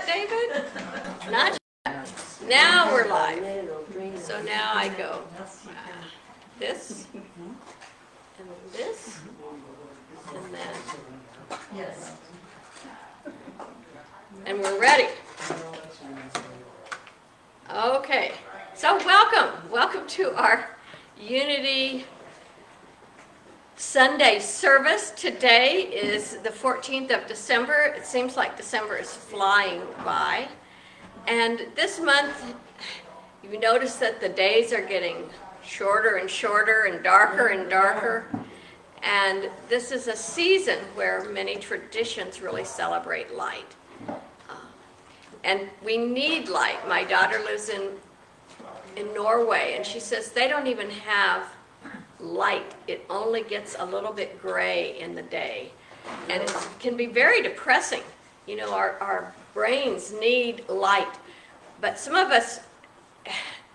yet, David? Not yet. Now we're live. So now I go this, and then this, and then, yes. And we're ready. Okay, so welcome to our Unity Sunday service. Today is the 14th of December. It seems like December is flying by. And this month, you notice that the days are getting shorter and shorter and darker. And this is a season where many traditions really celebrate light. And we need light. My daughter lives in Norway, and she says they don't even have light. It only gets a little bit gray in the day. And it can be very depressing. You know, our brains need light. But some of us,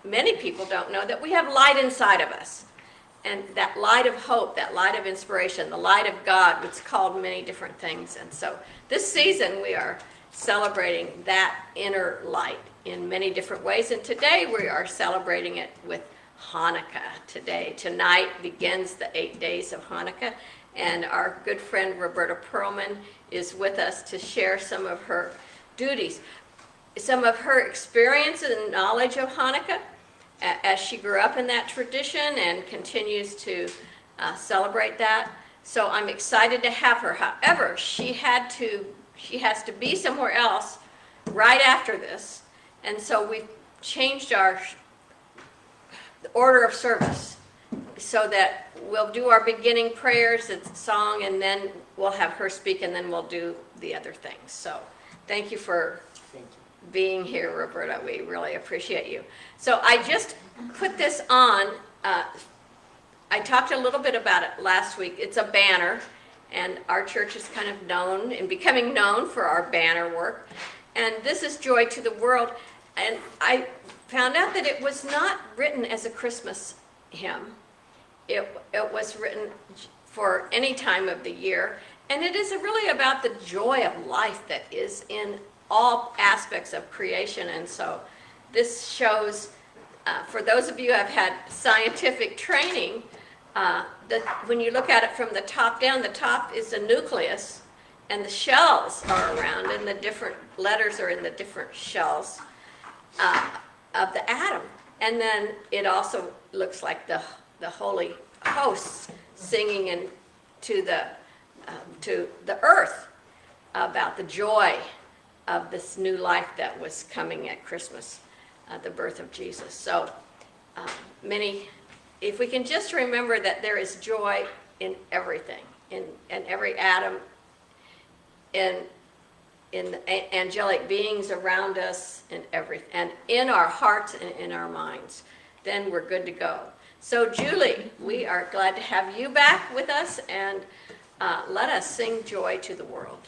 many people don't know that we have light inside of us. And that light of hope, that light of inspiration, the light of God, it's called many different things. And so this season we are celebrating that inner light in many different ways. And today we are celebrating it with Hanukkah. Tonight begins the 8 days of Hanukkah. And our good friend Roberta Perlman is with us to share some of her duties, some of her experience and knowledge of Hanukkah as she grew up in that tradition and continues to celebrate that. So I'm excited to have her. However, she has to be somewhere else right after this. And so we've changed our order of service so that we'll do our beginning prayers and song, and then we'll have her speak, and then we'll do the other things. So thank you for being here, Roberta. We really appreciate you. So I just put this on. I talked a little bit about it last week. It's a banner, and our church is kind of known and becoming known for our banner work. And this is Joy to the World. And I found out that it was not written as a Christmas hymn. It was written for any time of the year. And it is really about the joy of life that is in all aspects of creation. And so this shows, for those of you who have had scientific training, when you look at it from the top down, the top is the nucleus, and the shells are around, and the different letters are in the different shells of the atom. And then it also looks like the holy hosts singing to the earth about the joy of this new life that was coming at Christmas, the birth of Jesus. So if we can just remember that there is joy in everything, in every atom, in the angelic beings around us, and in our hearts and in our minds, then we're good to go. So Julie, we are glad to have you back with us, and let us sing Joy to the World.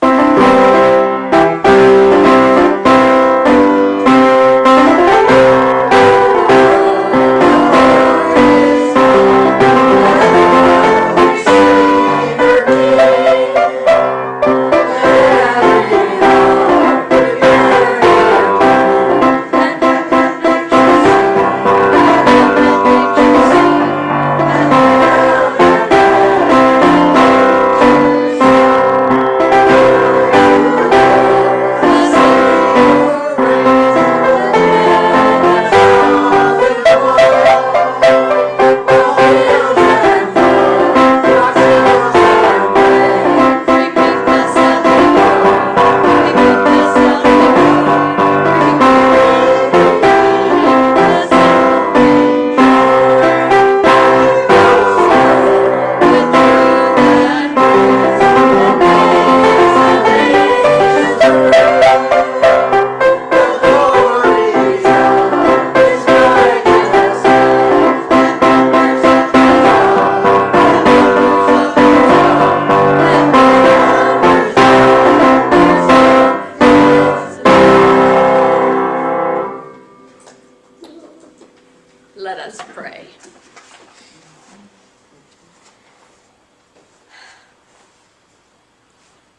Let us pray.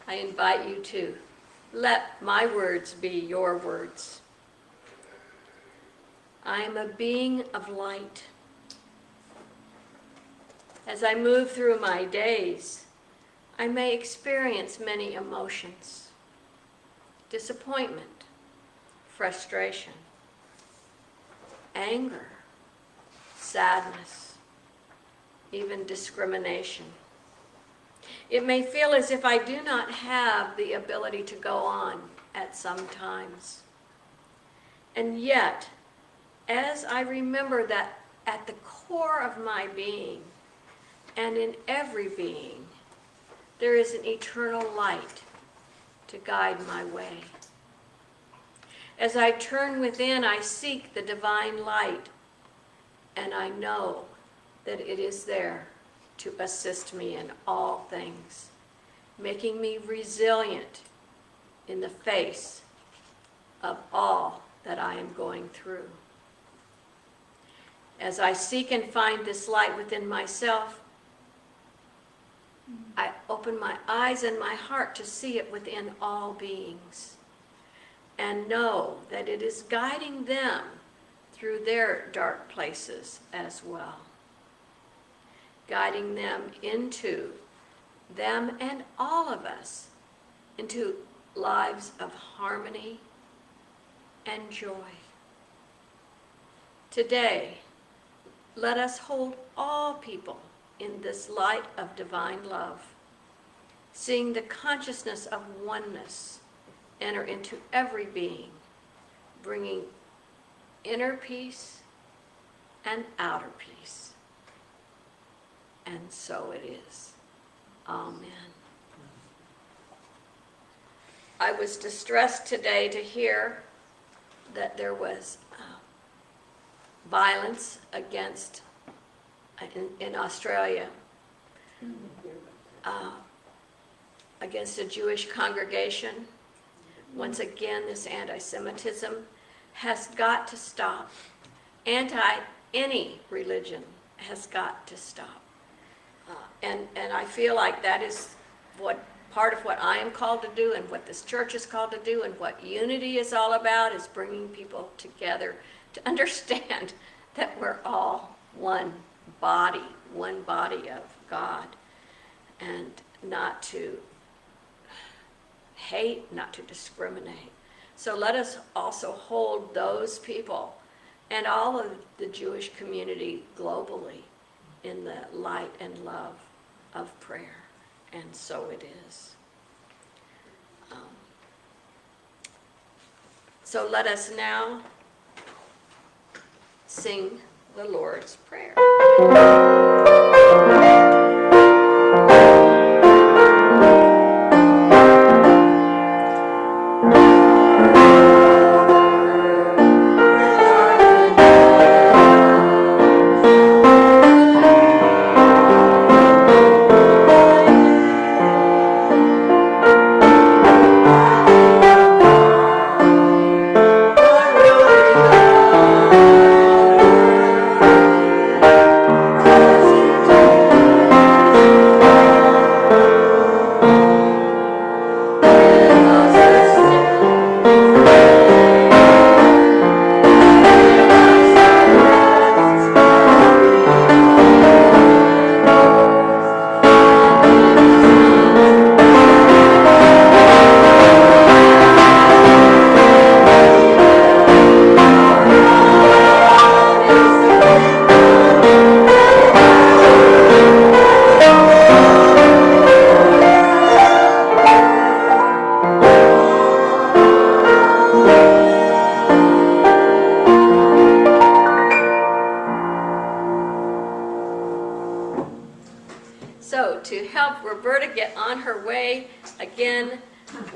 I invite you to Let my words be your words. I am a being of light. As I move through my days, I may experience many emotions: disappointment, frustration, anger, sadness, even discrimination. It may feel as if I do not have the ability to go on at some times. And yet, as I remember that at the core of my being, and in every being, there is an eternal light to guide my way. As I turn within, I seek the divine light, and I know that it is there to assist me in all things, making me resilient in the face of all that I am going through. As I seek and find this light within myself, I open my eyes and my heart to see it within all beings, and know that it is guiding them through their dark places as well, guiding them into them and all of us into lives of harmony and joy. Today, let us hold all people in this light of divine love, seeing the consciousness of oneness enter into every being, bringing inner peace and outer peace. And so it is. Amen. I was distressed today to hear that there was violence against in Australia against a Jewish congregation. Once again, this anti-Semitism has got to stop. Any religion has got to stop. And I feel like that is what part of what I am called to do, and what this church is called to do, and what unity is all about, is bringing people together to understand that we're all one body of God, and not to hate, not to discriminate. So let us also hold those people and all of the Jewish community globally in the light and love of prayer. And so it is. So let us now sing the Lord's Prayer. So to help Roberta get on her way, again,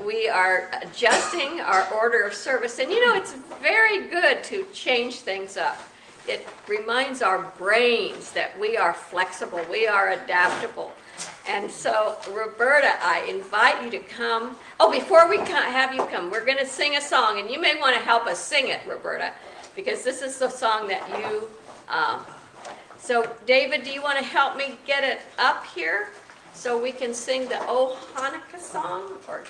we are adjusting our order of service. And you know, it's very good to change things up. It reminds our brains that we are flexible, we are adaptable. And so, Roberta, I invite you to come. Oh, before we have you come, we're going to sing a song, and you may want to help us sing it, Roberta, because this is the song that you... So, David, do you want to help me get it up here so we can sing the Oh Hanukkah song? Or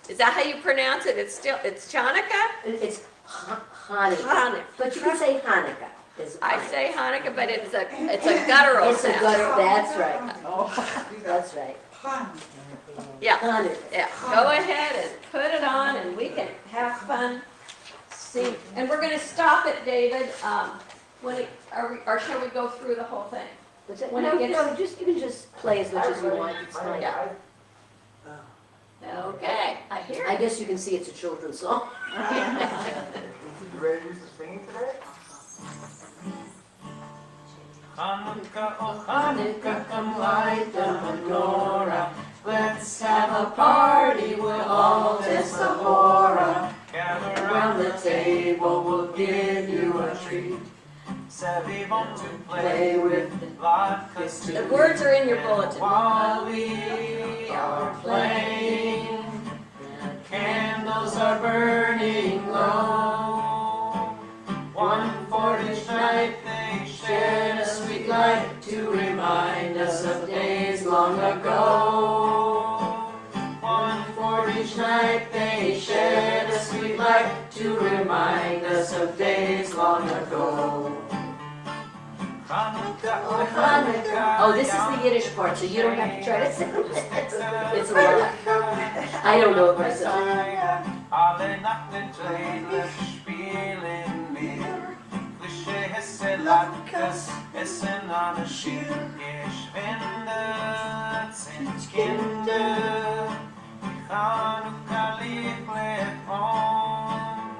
Is that how you pronounce it? It's Chanukah? It's Hanukkah. Hanukkah. But you can say Hanukkah. I say Hanukkah, but it's a guttural It's a sound. gutter, that's right. That's right. Yeah. Hanukkah. Yeah, go ahead and put it on and we can have fun. See, and we're gonna stop it, David, or shall we go through the whole thing? When it gets- No, you can just play as much as you want, it's fine. Yeah. Okay, I hear I it. guess you can see it's a children's song. You ready to sing today? Hanukkah, oh Hanukkah, come light the menorah. Let's have a party, we'll all dance the hora. Gather around the table, we'll give you a treat. Savvy want to play with latkes too. The words are in your bulletin. While we are playing, candles are burning low. One for each night they shed a sweet light to remind us of days long ago. One for each night they shed a sweet light to remind us of days long ago. Hanukkah, oh Hanukkah. Oh, this is the Yiddish part, so you don't have to try to sing it. It's a lot. I don't know it myself. Alle Nachten kleine spielen wir. Frische Hesse Latkes, essen Anashir. Geschwindet sind Kinder. Hanukkah lieb lebt on.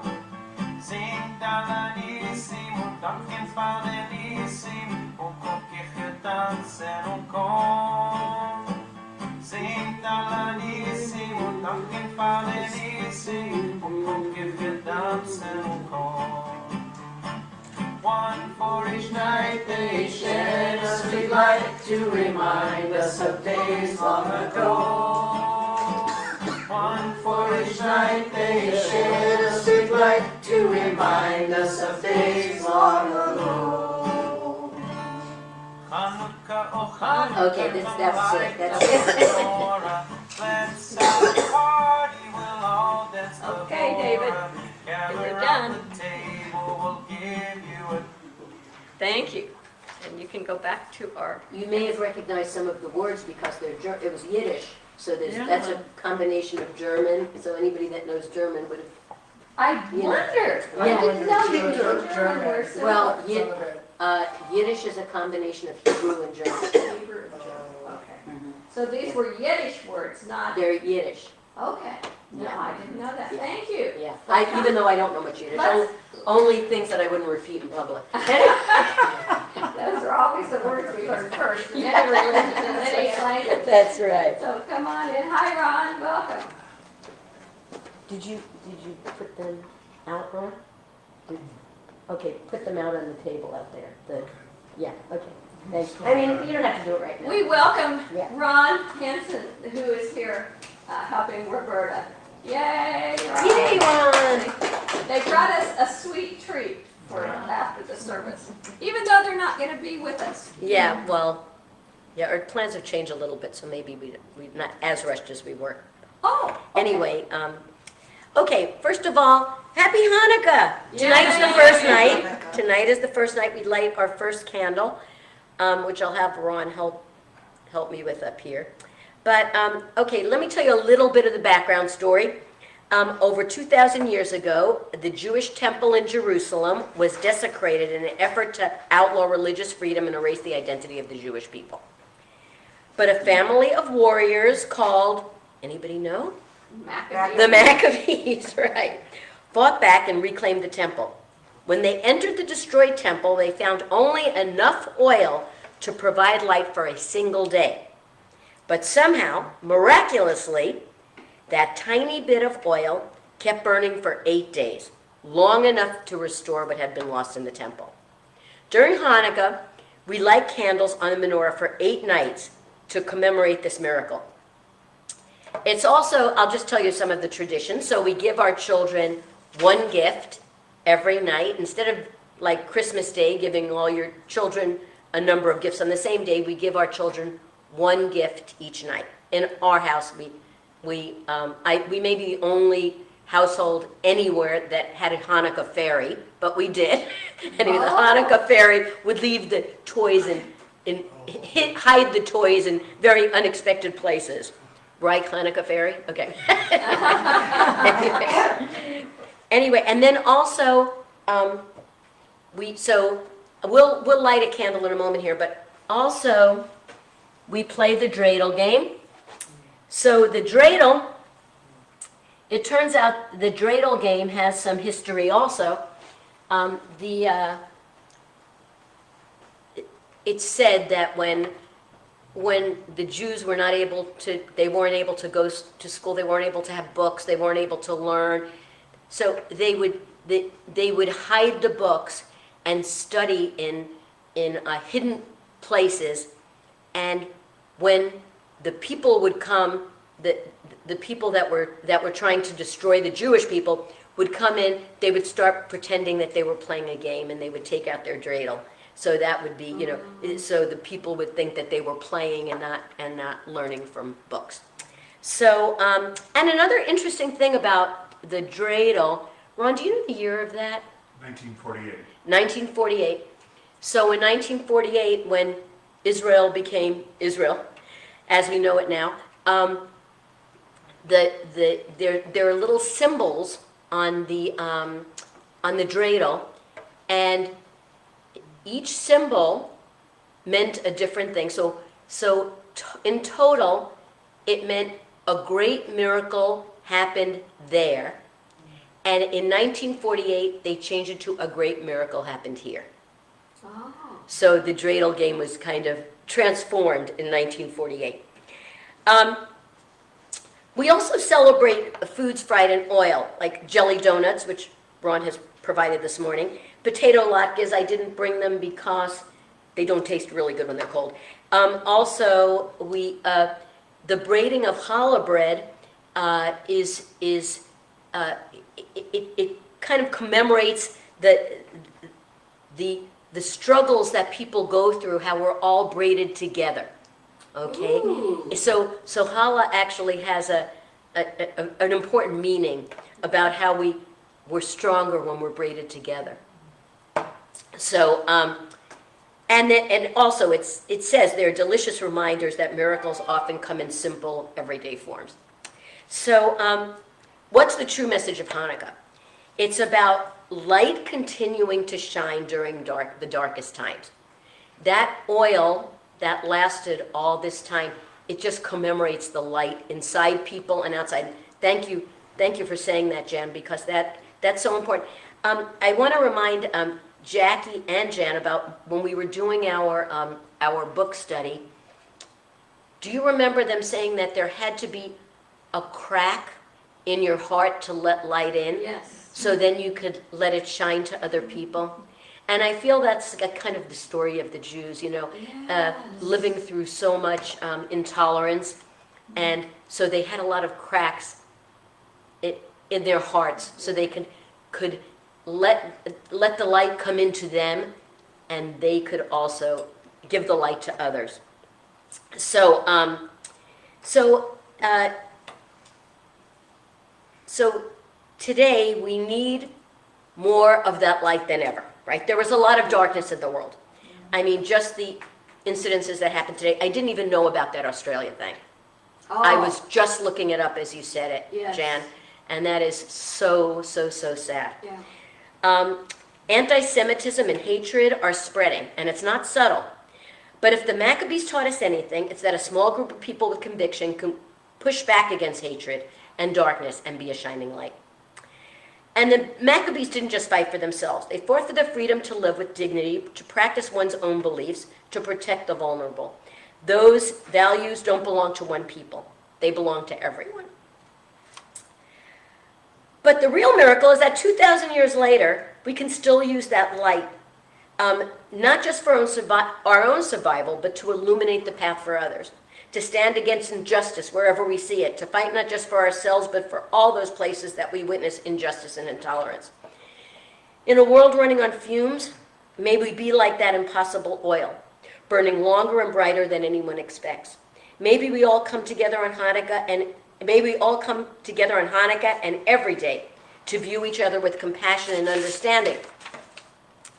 Singt alle Nissim und danken Vater Nissim. Und kommt Kirche tanzen und kommt. Singt alle Nissim und danken Vater Nissim. Und kommt Kirche tanzen und kommt. One for each night they shed a sweet light to remind us of days long ago. One for each night they shed a sweet light to remind us of days long ago. Hanukkah, oh Hanukkah, Okay, that's it, that's it. Let's have a party, we'll all dance the Okay, David. Gather You're around done. the table, we'll give you a Thank you. And you can go back to our, You may have recognized some of the words because it was Yiddish, so that's a combination of German, so anybody that knows German would have. I Yeah. wonder. I Yeah. didn't know you knew German. We're so- Well, Yiddish is a combination of Hebrew and German. Hebrew and German. Okay. So these were Yiddish words, not, They're Yiddish, okay. No, Yeah. I didn't know that. Yeah. Thank you. yeah. Even though I don't know much Yiddish, Let's- only things that I wouldn't repeat in public. Those are always the words we learn first in any religion, in any language. That's right. So come on in. Hi, Ron. Welcome. Did you put them out, Ron? Okay, put them out on the table out there. Yeah, okay. Thanks. I mean, you don't have to do it right now. We welcome Yeah. Ron Hansen, who is here helping Roberta. Yay, Ron. Yay, Ron! They brought us a sweet treat for after the service, even though they're not going to be with us. Yeah, well, yeah, our plans have changed a little bit, so maybe we're not as rushed as we were. Oh, okay. Anyway, okay, first of all, Happy Hanukkah! Tonight's the first night. Tonight is the first night we light our first candle, which I'll have Ron help me with up here. But, okay, let me tell you a little bit of the background story. Over 2,000 years ago, the Jewish temple in Jerusalem was desecrated in an effort to outlaw religious freedom and erase the identity of the Jewish people. But a family of warriors called, anybody know? Maccabees. The Maccabees, right, fought back and reclaimed the temple. When they entered the destroyed temple, they found only enough oil to provide light for a single day. But somehow, miraculously, that tiny bit of oil kept burning for 8 days, long enough to restore what had been lost in the temple. During Hanukkah, we light candles on the menorah for 8 nights to commemorate this miracle. It's also, I'll just tell you some of the traditions. So we give our children one gift every night. Instead of like Christmas Day, giving all your children a number of gifts on the same day, we give our children one gift each night. In our house, we we may be the only household anywhere that had a Hanukkah fairy, but we did. Anyway, the Hanukkah fairy would leave the toys hide the toys in very unexpected places. Right, Hanukkah fairy? Okay. Anyway, and then also, we'll light a candle in a moment here, but also we play the dreidel game. So the dreidel, it turns out the dreidel game has some history also. It's said that when the Jews were not able to, they weren't able to go to school, they weren't able to have books, they weren't able to learn, so they would hide the books and study in hidden places, and when the people would come, the people that were trying to destroy the Jewish people would come in, they would start pretending that they were playing a game, and they would take out their dreidel. So that would be, so the people would think that they were playing and not learning from books. So, and another interesting thing about the dreidel, Ron, do you know the year of that? 1948. 1948. So in 1948, when Israel became Israel, as we know it now, there are little symbols on the dreidel, and each symbol meant a different thing. So in total, it meant a great miracle happened there. And in 1948, they changed it to a great miracle happened here. Oh. So the dreidel game was kind of transformed in 1948. We also celebrate foods fried in oil, like jelly donuts, which Ron has provided this morning. Potato latkes, I didn't bring them because they don't taste really good when they're cold. Also, the braiding of challah bread it kind of commemorates the struggles that people go through, how we're all braided together. Okay, Ooh. so challah actually has an important meaning about how we're stronger when we're braided together. So, and also it says they're delicious reminders that miracles often come in simple, everyday forms. So, what's the true message of Hanukkah? It's about light continuing to shine during the darkest times. That oil that lasted all this time, it just commemorates the light inside people and outside. Thank you for saying that, Jan, because that's so important. I want to remind Jackie and Jan about when we were doing our book study. Do you remember them saying that there had to be a crack in your heart to let light in? Yes. So then you could let it shine to other people? And I feel that's kind of the story of the Jews, Yes. living through so much intolerance. And so they had a lot of cracks in their hearts, so they could let the light come into them, and they could also give the light to others. So today we need more of that light than ever, right? There was a lot of darkness in the world. I mean, just the incidences that happened today. I didn't even know about that Australia thing. Oh. I was just looking it up as you said it, Yes. Jan, and that is so sad. Yeah. Anti-Semitism and hatred are spreading, and it's not subtle. But if the Maccabees taught us anything, it's that a small group of people with conviction can push back against hatred and darkness and be a shining light. And the Maccabees didn't just fight for themselves. They fought for the freedom to live with dignity, to practice one's own beliefs, to protect the vulnerable. Those values don't belong to one people. They belong to everyone. But the real miracle is that 2,000 years later, we can still use that light, not just for our own survival, but to illuminate the path for others, to stand against injustice wherever we see it, to fight not just for ourselves, but for all those places that we witness injustice and intolerance. In a world running on fumes, may we be like that impossible oil, burning longer and brighter than anyone expects. Maybe we all come together on Hanukkah may we all come together on Hanukkah and every day to view each other with compassion and understanding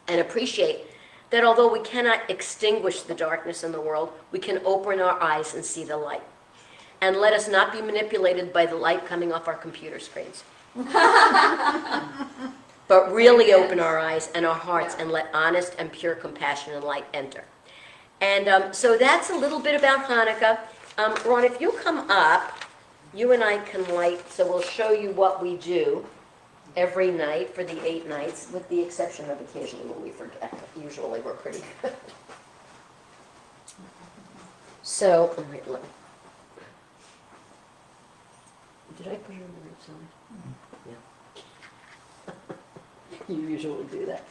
and appreciate that although we cannot extinguish the darkness in the world, we can open our eyes and see the light. And let us not be manipulated by the light coming off our computer screens. But really open our eyes and our hearts and let honest and pure compassion and light enter. And so that's a little bit about Hanukkah. Ron, if you come up, you and I can light, so we'll show you what we do every night for the 8 nights, with the exception of occasionally when we forget. Usually we're pretty good. So, all right, look. Did I put it on the right side? Yeah. You usually do that.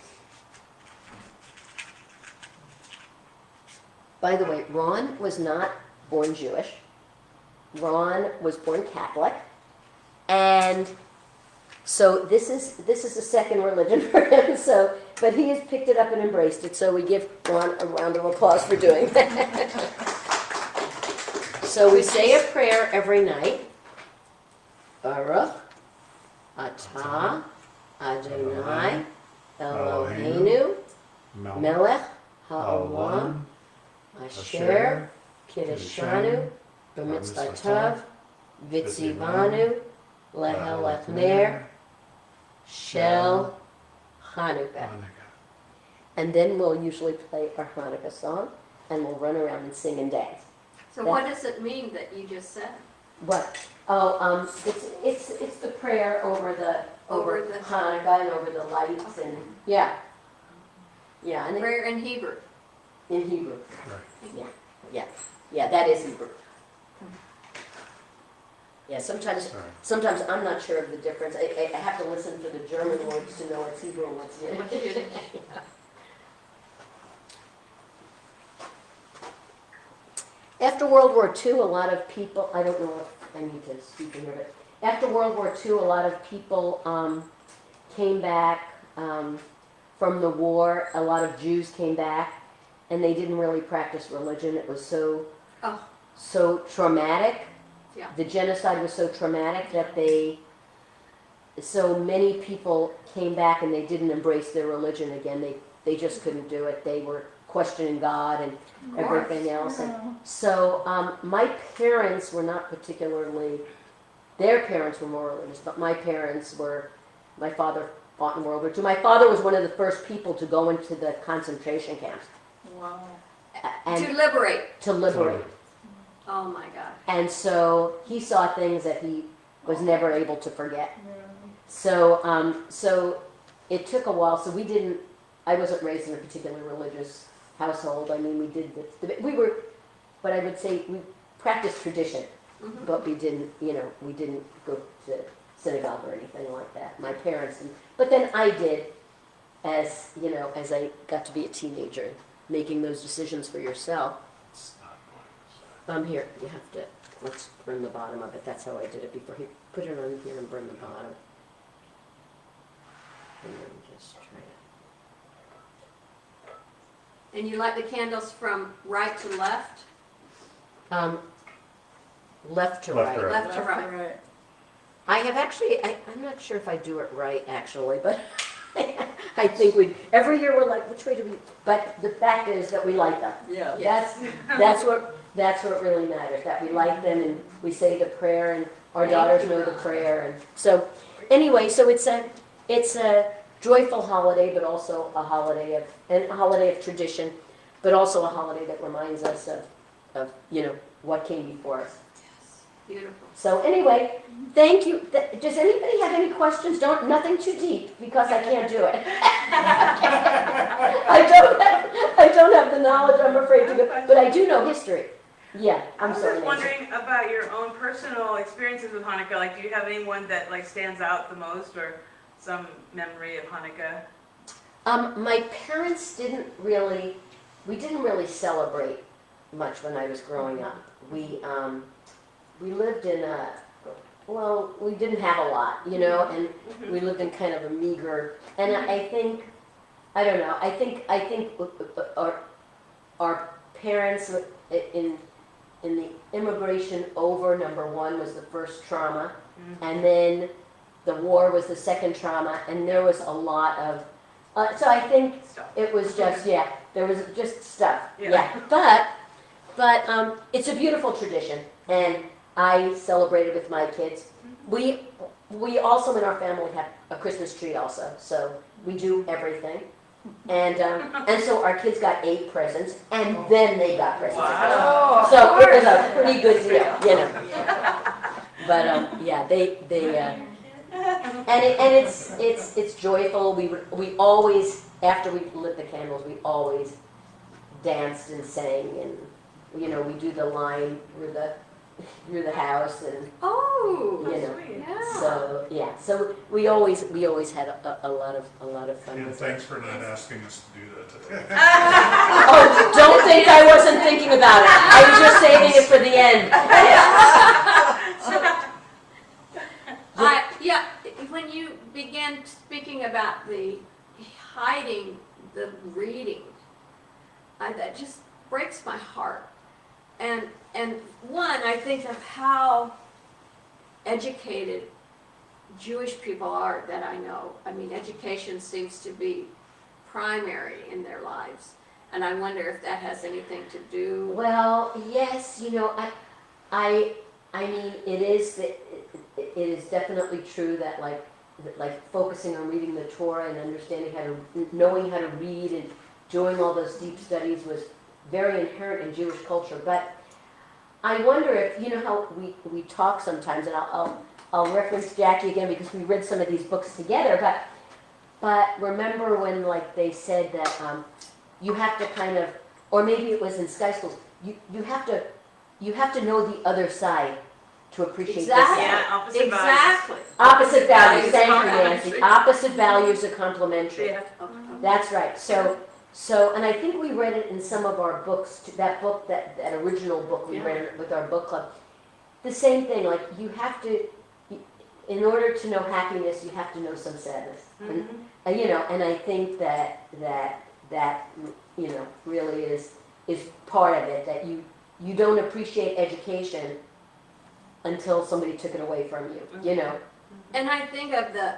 By the way, Ron was not born Jewish. Ron was born Catholic. And so this is a second religion for him. So, but he has picked it up and embraced it. So we give Ron a round of applause for doing that. So we say a prayer every night. Baruch atah Adonai Eloheinu melech haolam asher kiddushanu b'mitzvotav v'tzivanu lehelech ner shel Hanukkah. And then we'll usually play our Hanukkah song, and we'll run around and sing and dance. So what does it mean that you just said? What? Oh, it's the prayer over the Hanukkah and over the lights and yeah, and Prayer in Hebrew. in Hebrew. Yeah, that is Hebrew. Yeah, sometimes I'm not sure of the difference. I have to listen for the German words to know what's Hebrew and what's Yiddish. After World War II, a lot of people, I don't know if I need to speak in here, but after World War II, a lot of people came back from the war. A lot of Jews came back, and they didn't really practice religion. It was so traumatic. Yeah. The genocide was so traumatic that so many people came back and they didn't embrace their religion again. They just couldn't do it. They were questioning God and everything else. And so my parents were not particularly, their parents were more religious, but my father fought in World War II. My father was one of the first people to go into the concentration camps. Wow. And To liberate. to liberate. Oh my God. And so he saw things that he was never able to forget. So so it took a while. So I wasn't raised in a particularly religious household. I mean, but I would say we practiced tradition, but we didn't go to synagogue or anything like that. My parents didn't. But then I did, as I got to be a teenager, making those decisions for yourself. Here, you have to, let's burn the bottom of it. That's how I did it before. Put it on here and burn the bottom. And then just try it. And you light the candles from right to left? Left to Left right. to right. Left to right. I have actually, I'm not sure if I do it right actually, but I think every year we're like, which way do we, but the fact is that we light them. Yeah. That's what really matters, that we light them and we say the prayer and our daughters know the prayer. And so anyway, so it's a joyful holiday, but also a holiday of tradition, but also a holiday that reminds us of what came before us. Yes. Beautiful. So anyway, thank you. Does anybody have any questions? Nothing too deep, because I can't do it. I don't have the knowledge, I'm afraid to go, but I do know history. Yeah, I'm sorry. I was wondering about your own personal experiences with Hanukkah. Like, do you have anyone that stands out the most, or some memory of Hanukkah? My parents didn't really celebrate much when I was growing up. We lived in we didn't have a lot, and we lived in kind of a meager, and I think our parents the immigration over, number one was the first trauma, and then the war was the second trauma, and there was a lot of, so I think Stuff. it was just, yeah, there was just stuff, Yeah. yeah. But it's a beautiful tradition, and I celebrate it with my kids. We also in our family have a Christmas tree also, so we do everything. And so our kids got 8 presents, and then they got presents. Wow. So it was a pretty good deal, you know. But yeah, it's joyful. We always, after we lit the candles, we always danced and sang, and you know, we do the line through the house, and Oh, you know. yeah. So yeah, so we always had a lot of fun. And with thanks for not asking us to do that today. Oh, don't think I wasn't thinking about it. I was just saving it for the end. Yeah, when you began speaking about the hiding the reading, that just breaks my heart. And one, I think of how educated Jewish people are that I know. I mean, education seems to be primary in their lives, and I wonder if that has anything to do. Well, yes, you know, I mean, it is definitely true that like focusing on reading the Torah and understanding knowing how to read and doing all those deep studies was very inherent in Jewish culture. But I wonder if, you know how we talk sometimes, and I'll reference Jackie again because we read some of these books together, but remember when like they said that you have to kind of, or maybe it was in Sky Schools, you have to know the other side to appreciate Exactly. this side. Yeah, opposite Exactly. Opposite values, thank you, complementary. Nancy. Opposite values are complementary. Yeah. That's right. So, and I think we read it in some of our books, that book, that original book we read with our book club. The same thing, like you have to, in order to know happiness, you have to know some sadness. And you know, and I think that you know, really is part of it, that you don't appreciate education until somebody took it away from you, you know. And I think of the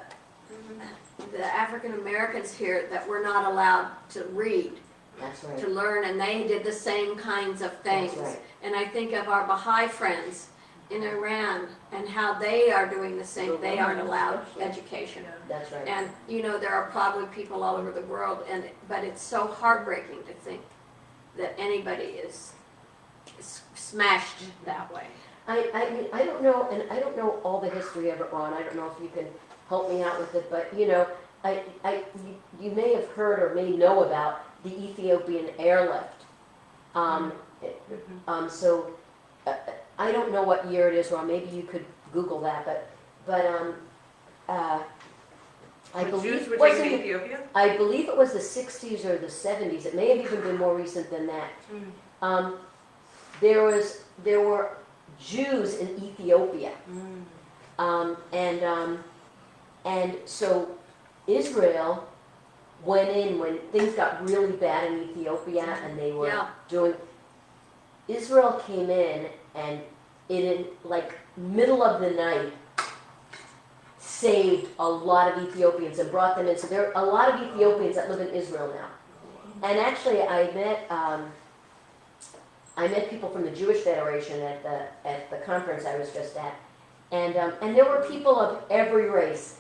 African Americans here that were not allowed to read, That's to right. learn, and they did the same kinds of things. That's right. And I think of our Baha'i friends in Iran and how they are doing the same. They aren't allowed education. That's right. And, you know, there are probably people all over the world, but it's so heartbreaking to think that anybody is smashed that way. I mean, I don't know, and I don't know all the history of it, Ron. I don't know if you can help me out with it, but you know, you may have heard or may know about the Ethiopian airlift. So I don't know what year it is, Ron. Maybe you could Google that, but I The believe Jews were it was taken to in- Ethiopia? I believe it was the 60s or the 70s. It may have even been more recent than that. There were Jews in Ethiopia, and so Israel went in when things got really bad in Ethiopia, and they were Yeah. doing. Israel came in and in like middle of the night saved a lot of Ethiopians and brought them in. So there are a lot of Ethiopians that live in Israel now. And actually, I met people from the Jewish Federation at the conference I was just at, and there were people of every race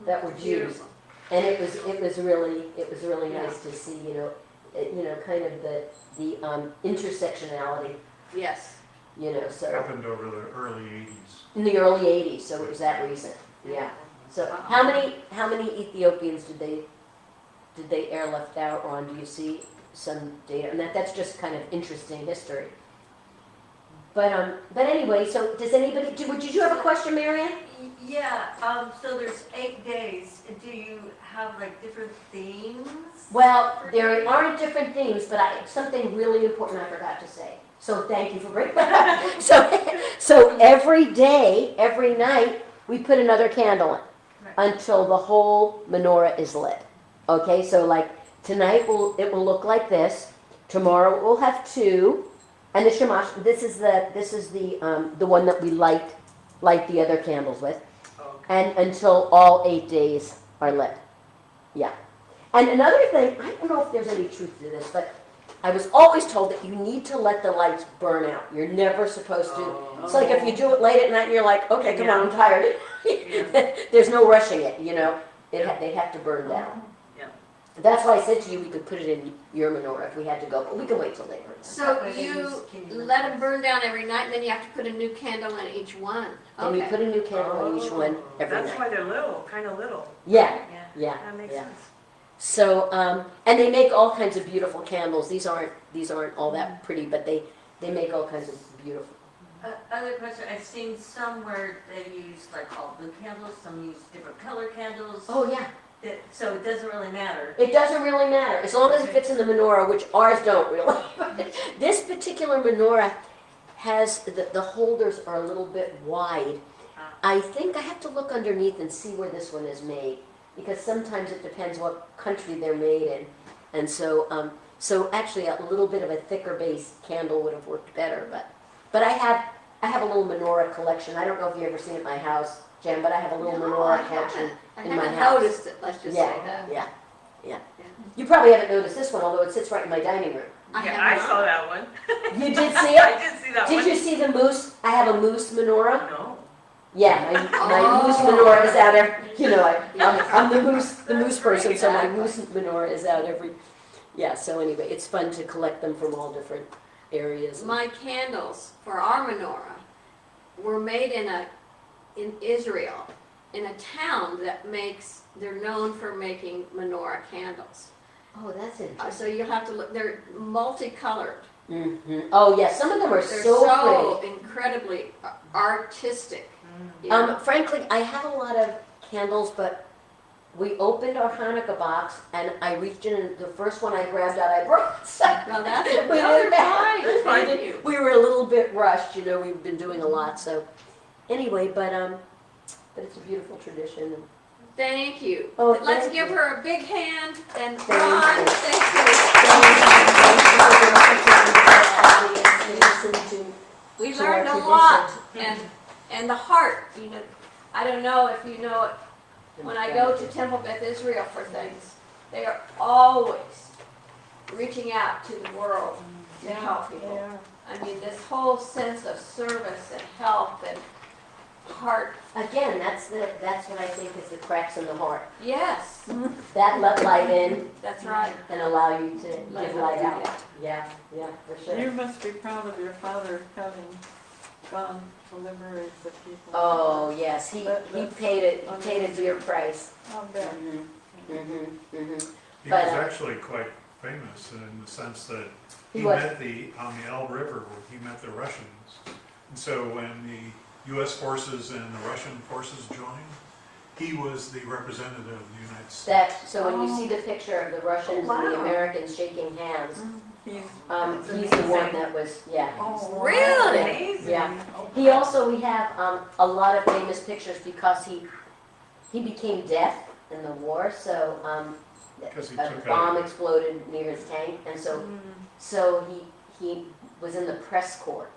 that were Jews, Beautiful. and it was really nice to see, kind of the intersectionality, Yes. so Happened over the early 80s. in the early '80s, so it was that recent, yeah. So how many Ethiopians did they airlift out on? Do you see some data? And that's just kind of interesting history. But anyway, so did you have a question, Marianne? Yeah, so there's 8 days. Do you have like different themes? Well, there aren't different themes, but something really important I forgot to say. So thank you for bringing that up. So every day, every night, we put another candle in until the whole menorah is lit. Okay, so like tonight it will look like this. Tomorrow we'll have 2. And the shamash, this is the one that we light the other candles with. Okay. And until all 8 days are lit. Yeah. And another thing, I don't know if there's any truth to this, but I was always told that you need to let the lights burn out. You're never supposed to. It's like if you do it late at night and you're like, okay, come on, I'm tired. There's no rushing it, you know. They have to burn down. Yeah. That's why I said to you we could put it in your menorah if we had to go, but we can wait till they burn. So you let them burn down every night, and then you have to put a new candle in each one. And you Okay. put a new candle in each one every That's night. why they're little, kind of little. Yeah, Yeah. yeah, That makes yeah. sense. So, and they make all kinds of beautiful candles. These aren't all that pretty, but they make all kinds of beautiful. Other question, I've seen some where they use like all blue candles, some use different color candles. Oh, yeah. So it doesn't really matter. It doesn't really matter, as long as it fits in the menorah, which ours don't really. This particular menorah has, the holders are a little bit wide. I think I have to look underneath and see where this one is made, because sometimes it depends what country they're made in. And so, so actually a little bit of a thicker base candle would have worked better, but I have a little menorah collection. I don't know if you've ever seen it at my house, Jen, but I have a little No, menorah I collection haven't. in my I haven't house. noticed it, let's just say that. Yeah, yeah. You probably haven't noticed this one, although it sits right in my dining room. Yeah, I saw that one. You did see I it? did see that one. Did you see the moose? I have a moose menorah. No. Yeah, my moose Oh. menorah is out every, you know, I'm the moose person, so my moose menorah is out every, yeah, so anyway, it's fun to collect them from all different areas. My candles for our menorah were made in Israel, in a town that they're known for making menorah candles. Oh, that's interesting. So you'll have to look, they're multicolored. Mm-hmm. Oh, yeah, some of them are They're so pretty. incredibly artistic. Frankly, I have a lot of candles, but we opened our Hanukkah box, and I reached in, and the first one I grabbed out, I broke. Well, that's We another did that. fine, thank you. We were a little bit rushed, you know, we've been doing a lot, so, anyway, but it's a beautiful tradition. Thank you. Oh, Let's thank give you. her a big hand, and Thank Ron, you. thank you. We To learned our a lot, traditions. and the heart, you know, I don't know if you know it, when I go to Temple Beth Israel for things, they are always reaching out to the world to help people. I mean, this whole sense of service and help and heart, Again, that's what I think is the cracks in the heart. yes, That let light in that's right. and allow you to Let give it light out. out. Yeah, for sure. You must be proud of your father having gone to liberate the people. Oh, yes, he paid a dear price. I'll bet. He But, was actually quite famous in the sense that He he was. met on the Elbe River, where he met the Russians. And so when the U.S. forces and the Russian forces joined, he was the representative of the United States. So when you see the picture of the Russians and the Wow. Americans shaking hands, He's he's the one that was, yeah. Oh, Really? Amazing. Yeah. We have a lot of famous pictures because he became deaf in the war, so Because he a took bomb a, exploded near his tank, and so he was in the press corps,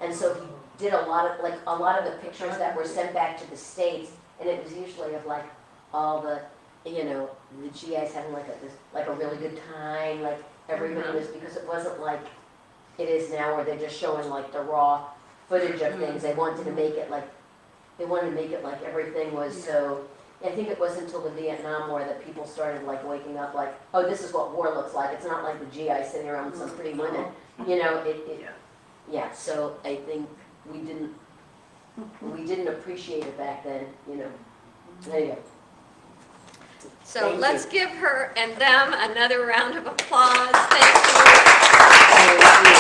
and so he did a lot of the pictures that were sent back to the States, and it was usually of like all the, you know, the GIs having like a really good time, like everybody was, because it wasn't like it is now where they're just showing like the raw footage of things. They wanted to make it like everything was so. I think it wasn't until the Vietnam War that people started like waking up like, oh, this is what war looks like. It's not like the GI sitting around with some pretty women, you know. Yeah. So I think we didn't appreciate it back then, you know. There you go. So Thank let's you. give her and them another round of applause. Thank you.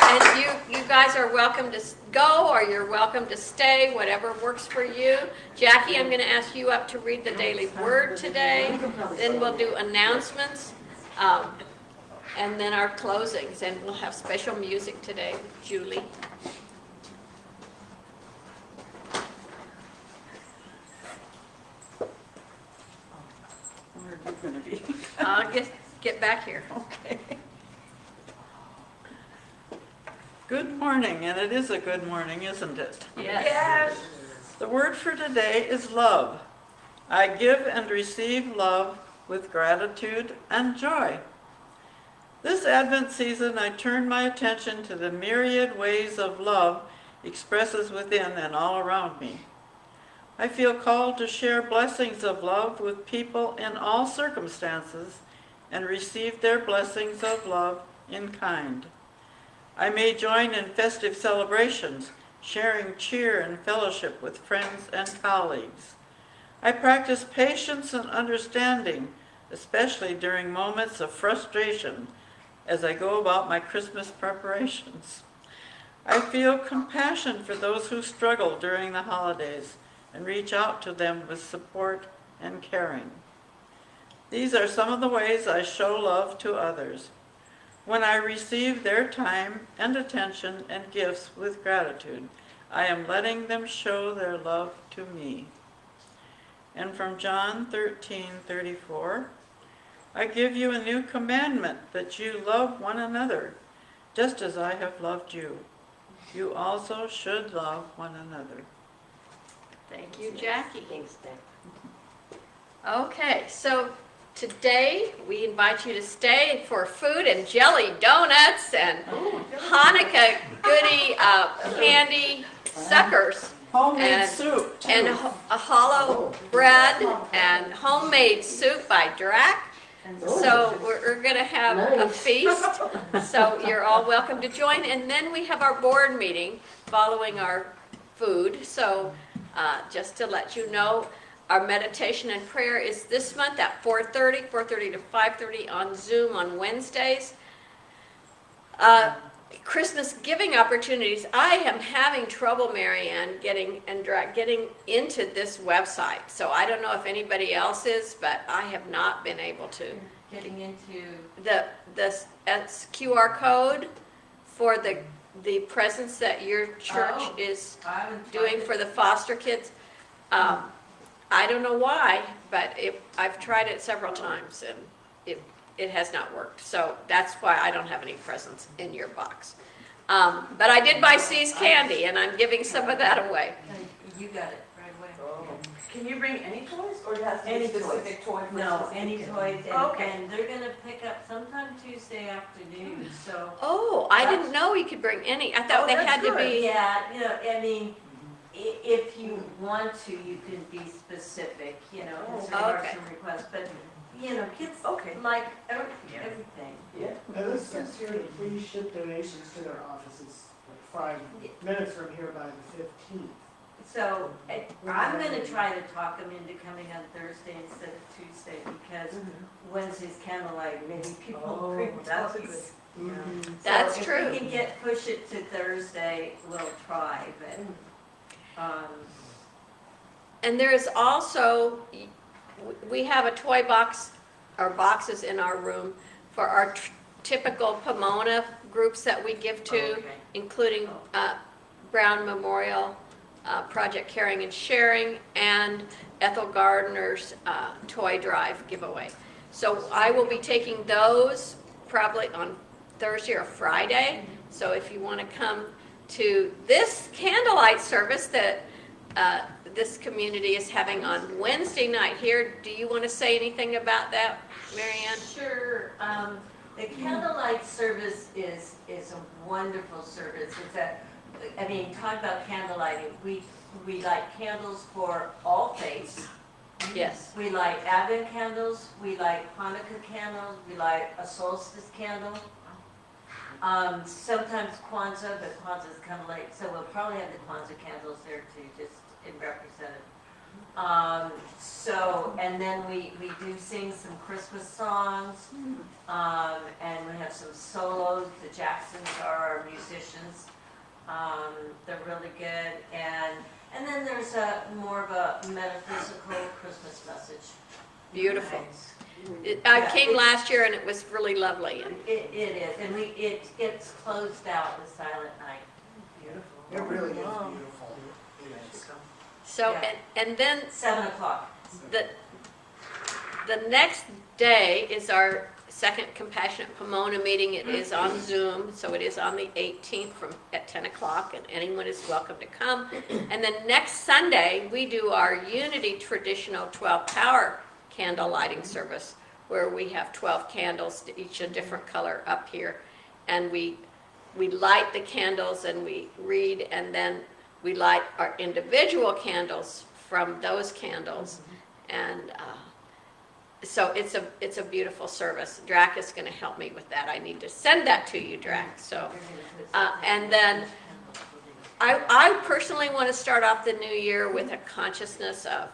And you guys are welcome to go, or you're welcome to stay, whatever works for you. Jackie, I'm going to ask you up to read the daily word today. Then we'll do announcements, and then our closings, and we'll have special music today with Julie. Where are you gonna be? I'll get back here. Okay. morning, and it is a good morning, isn't it? Yes. The word for today is love. I give and receive love with gratitude and joy. This Advent season, I turn my attention to the myriad ways of love expresses within and all around me. I feel called to share blessings of love with people in all circumstances and receive their blessings of love in kind. I may join in festive celebrations, sharing cheer and fellowship with friends and colleagues. I practice patience and understanding, especially during moments of frustration as I go about my Christmas preparations. I feel compassion for those who struggle during the holidays and reach out to them with support and caring. These are some of the ways I show love to others. When I receive their time and attention and gifts with gratitude, I am letting them show their love to me. And from John 13:34, I give you a new commandment, that you love one another, just as I have loved you. You also should love one another. Thank you, Jackie. Thanks, Dan. Okay, so today we invite you to stay for food and jelly donuts and Hanukkah goodie candy suckers. Homemade And- soup, too. And a hollow bread and homemade soup by Drac. So we're going to have a Nice. feast. So you're all welcome to join. And then we have our board meeting following our food. So just to let you know, our meditation and prayer is this month at 4:30 to 5:30 on Zoom on Wednesdays. Christmas giving opportunities. I am having trouble, Marianne, getting into this website. So I don't know if anybody else is, but I have not been able to. Getting into, The QR code for the presents that your church Oh, is I haven't doing tried for it. the foster kids. I don't know why, but I've tried it several times and it has not worked. So that's why I don't have any presents in your box. But I did buy C's candy and I'm giving some of that away. You got it right away. Can you bring any toys, or it has to be Any a specific toy for a No, specific any kid? toys, Okay. and they're gonna pick up sometime Tuesday afternoon, so. Oh, I didn't know you could bring any. I thought Oh, they that's had to good. be. Yeah, you know, I mean, if you want to, you can be specific, you know, because there are Okay. some requests, but, you know, kids Okay. like Yeah. everything. Now this says here to please ship donations to their offices like 5 minutes from here by the 15th. So I'm gonna try to talk them into coming on Thursday instead of Tuesday, because Wednesday's candlelight, maybe people bring That's a toys. good, That's So true. if we can push it to Thursday, we'll try, but, And there is also, we have a toy box, or boxes in our room for our typical Pomona groups that we give to, Okay. including Brown Memorial, Project Caring and Sharing, and Ethel Gardner's toy drive giveaway. So I will be taking those probably on Thursday or Friday. So if you want to come to this candlelight service that this community is having on Wednesday night here, do you want to say anything about that, Marianne? Sure, the candlelight service is a wonderful service. Talk about candlelighting. We light candles for all faiths. Yes. We light Advent candles, we light Hanukkah candles, we light a solstice candle. Sometimes Kwanzaa, but Kwanzaa's kind of late, so we'll probably have the Kwanzaa candles there too, just in represented. And then we do sing some Christmas songs, and we have some solos. The Jacksons are our musicians. They're really good, and then there's more of a metaphysical Christmas message. Beautiful. I came last year and it was really lovely. And It is, and it gets closed out with Silent Night. It really is beautiful. It is. so, Yeah. and then 7 o'clock. the next day is our second Compassionate Pomona meeting. It is on Zoom, so it is on the 18th at 10 o'clock, and anyone is welcome to come. And then next Sunday, we do our Unity traditional 12-hour candle lighting service, where we have 12 candles, each a different color up here, and we light the candles and we read, and then we light our individual candles from those candles, and so it's a beautiful service. Drac is going to help me with that. I need to send that to you, Drac. So, and then I personally want to start off the new year with a consciousness of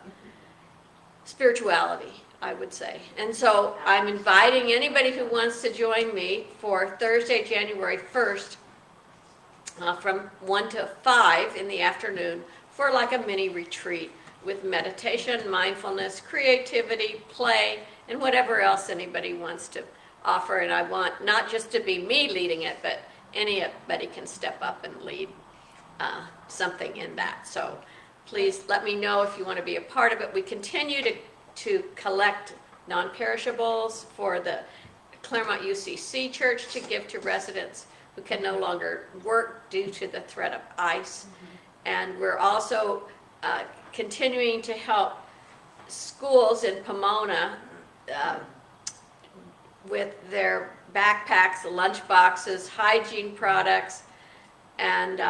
spirituality, I would say. And so I'm inviting anybody who wants to join me for Thursday, January 1st, from 1 to 5 in the afternoon for like a mini retreat with meditation, mindfulness, creativity, play, and whatever else anybody wants to offer. And I want not just to be me leading it, but anybody can step up and lead something in that. So please let me know if you want to be a part of it. We continue to collect non-perishables for the Claremont UCC Church to give to residents who can no longer work due to the threat of ICE. And we're also continuing to help schools in Pomona with their backpacks, lunch boxes, hygiene products, and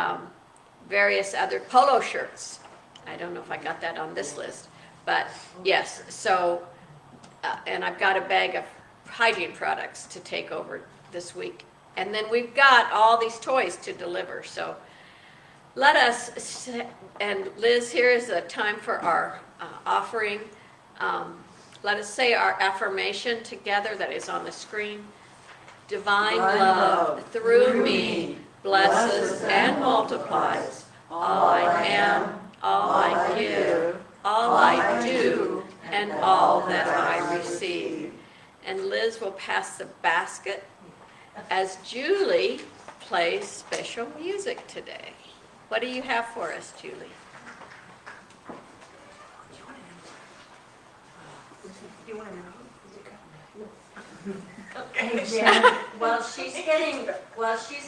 various other polo shirts. I don't know if I got that on this list, but yes. So, and I've got a bag of hygiene products to take over this week. And then we've got all these toys to deliver. So let us, and Liz, here is the time for our offering. Let us say our affirmation together that is on the screen. Divine love through me blesses and multiplies all I am, all I give, all I do, and all that I receive. And Liz will pass the basket as Julie plays special music today. What do you have for us, Julie? Hey, Jen, while she's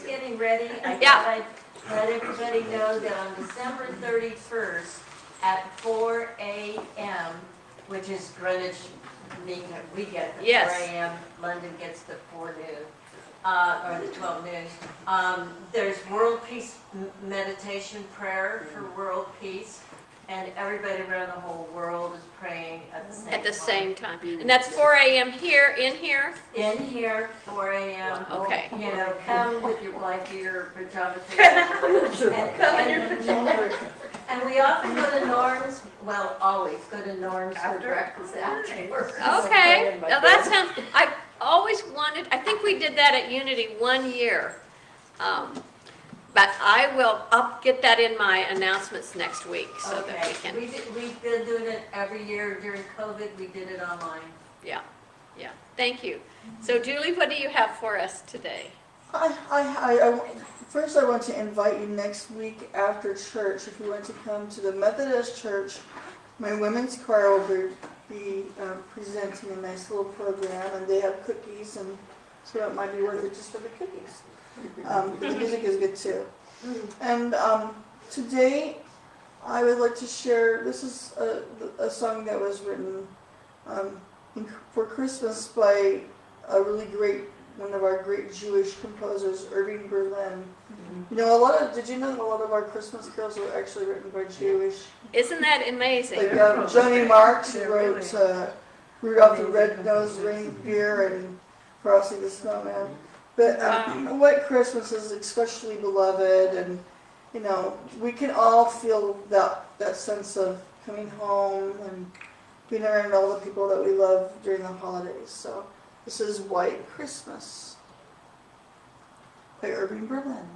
getting ready, I thought I'd let everybody know that on December 31st at 4 a.m., which is Greenwich, we get the 4 a.m., London gets the 4 noon, or the 12 noon. There's World Peace meditation prayer for world peace. And everybody around the whole world is praying at the same time. And that's 4 a.m. here, in here? In here, 4 a.m. Okay. You know, come with your blanket or pajamas. And we often go to Norm's, well, always go to Norm's for breakfast afterwards. Okay. Now that sounds, I've always wanted, I think we did that at Unity 1 year. But I'll get that in my announcements next week so that we can. We've been doing it every year during COVID. We did it online. Yeah. Thank you. So Julie, what do you have for us today? First I want to invite you next week after church, if you want to come to the Methodist Church. My women's choir will be presenting a nice little program, and they have cookies, and so it might be worth it just for the cookies. The music is good too. And today I would like to share, this is a song that was written for Christmas by a really great, one of our great Jewish composers, Irving Berlin. You know, did you know that a lot of our Christmas carols were actually written by Jewish? Isn't that amazing? Like Johnny Marks, who wrote Rudolph the Red-Nosed Reindeer and Frosty the Snowman. But White Christmas is especially beloved, and you know, we can all feel that sense of coming home and being around all the people that we love during the holidays. So this is White Christmas by Irving Berlin.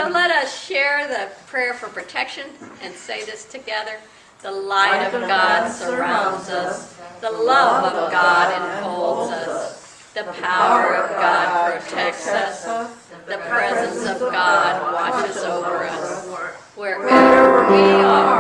So let us share the prayer for protection and say this together. The light of God surrounds us. The love of God enfolds us. The power of God protects us. The presence of God watches over us. Wherever we are,